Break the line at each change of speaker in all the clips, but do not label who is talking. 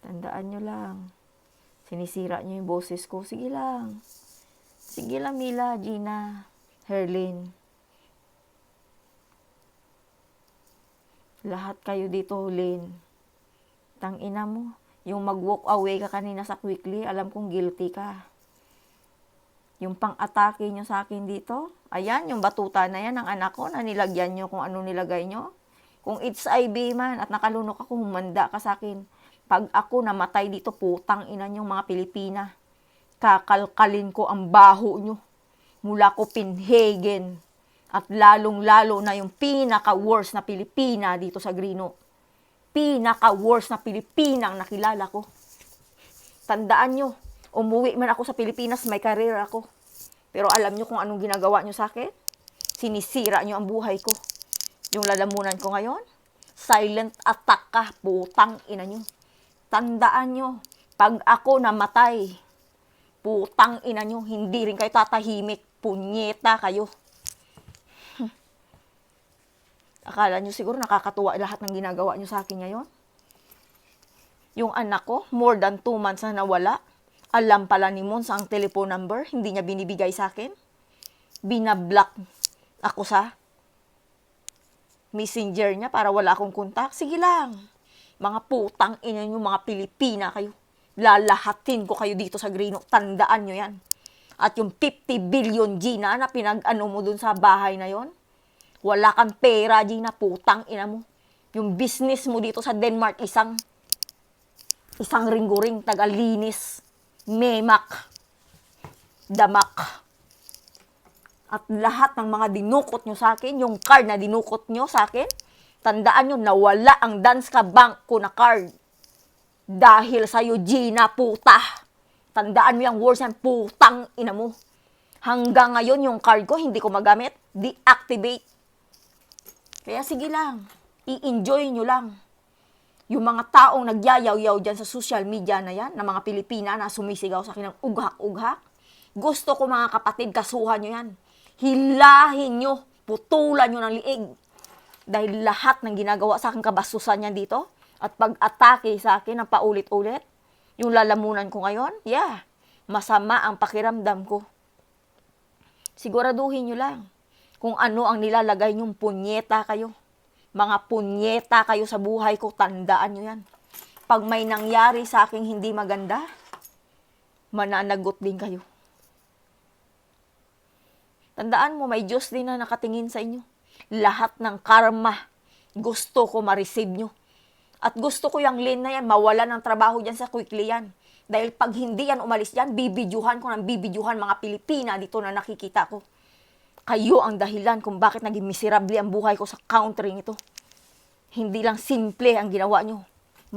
Tandaan nyo lang. Sinisira nyo yung boses ko. Sige lang. Sige lang, Mila, Gina, Herlin. Lahat kayo dito, Lin. Tangina mo. Yung mag-walk away ka kanina sa Quickly, alam kong guilty ka. Yung pang-atake nyo sa akin dito, ayan, yung batuta na yan ng anak ko, na nilagyan nyo kung ano nilagay nyo. Kung it's IB man at nakalunok ako, humanda ka sa akin. Pag ako namatay dito, putang ina nyong mga Pilipina. Kakalkalin ko ang baho nyo. Mula Copenhagen. At lalong-lalo na yung pinaka-worst na Pilipina dito sa Grino. Pinaka-worst na Pilipina ang nakilala ko. Tandaan nyo, umuwi man ako sa Pilipinas, may career ako. Pero alam nyo kung anong ginagawa nyo sa akin? Sinisira nyo ang buhay ko. Yung lalamunan ko ngayon, silent attack ka, putang ina nyo. Tandaan nyo, pag ako namatay, putang ina nyo, hindi rin kayo tatahimik, punyeta kayo. Akala nyo siguro nakakatuwa lahat ng ginagawa nyo sa akin ngayon? Yung anak ko, more than 2 months na nawala, alam pala ni Mons ang telephone number, hindi niya binibigay sa akin. Binablock ako sa messenger niya para wala akong kontak. Sige lang. Mga putang ina nyo, mga Pilipina kayo. Lalahatin ko kayo dito sa Grino. Tandaan nyo yan. At yung 50 billion, Gina, na pinag-ano mo dun sa bahay na yon, wala kang pera, Gina, putang ina mo. Yung business mo dito sa Denmark, isang ringguring, tagalinis, memak, damak. At lahat ng mga dinukot nyo sa akin, yung card na dinukot nyo sa akin, tandaan nyo, nawala ang Danske Bank ko na card. Dahil sa'yo, Gina, puta. Tandaan mo yung words yan, putang ina mo. Hanggang ngayon, yung card ko, hindi ko magamit. Deactivate. Kaya sige lang, i-enjoy nyo lang. Yung mga taong nagyayaw-yaw dyan sa social media na yan, na mga Pilipina na sumisigaw sa akin ng ughak-ughak, gusto ko mga kapatid, kasuhan nyo yan. Hilahin nyo, putulan nyo ng liig. Dahil lahat ng ginagawa sa akin kabastusan yan dito, at pag-atake sa akin ng paulit-ulit, yung lalamunan ko ngayon, yeah, masama ang pakiramdam ko. Siguraduhin nyo lang kung ano ang nilalagay nyong punyeta kayo. Mga punyeta kayo sa buhay ko, tandaan nyo yan. Pag may nangyari sa akin hindi maganda, mananagot din kayo. Tandaan mo, may Diyos din na nakatingin sa inyo. Lahat ng karma, gusto ko ma-receive nyo. At gusto ko yung Lin na yan, mawala ng trabaho dyan sa Quickly yan. Dahil pag hindi yan umalis dyan, bibidyuhan ko ng bibidyuhan mga Pilipina dito na nakikita ko. Kayo ang dahilan kung bakit naging miserable ang buhay ko sa country nito. Hindi lang simple ang ginawa nyo.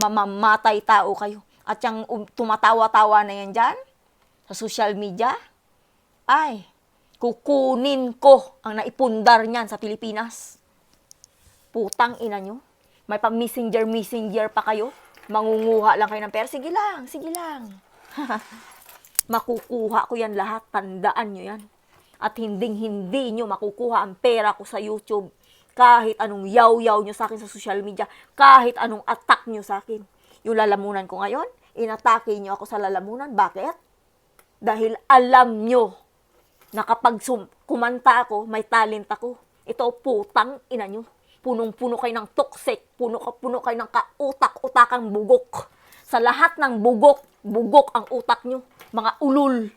Mamamatay tao kayo. At yung tumatawa-tawa na yan dyan, sa social media, ay, kukunin ko ang naipundar niyan sa Pilipinas. Putang ina nyo. May pa-messenger pa kayo. Mangunguha lang kayo ng pera. Sige lang. Makukuha ko yan lahat. Tandaan nyo yan. At hindi nyo makukuha ang pera ko sa YouTube. Kahit anong yaw-yaw nyo sa akin sa social media. Kahit anong attack nyo sa akin. Yung lalamunan ko ngayon, inatake nyo ako sa lalamunan. Bakit? Dahil alam nyo na kapag kumanta ako, may talent ako. Ito, putang ina nyo. Punong-puno kayo ng toxic. Puno kayo ng kautak-utakang bugok. Sa lahat ng bugok ang utak nyo. Mga ulul.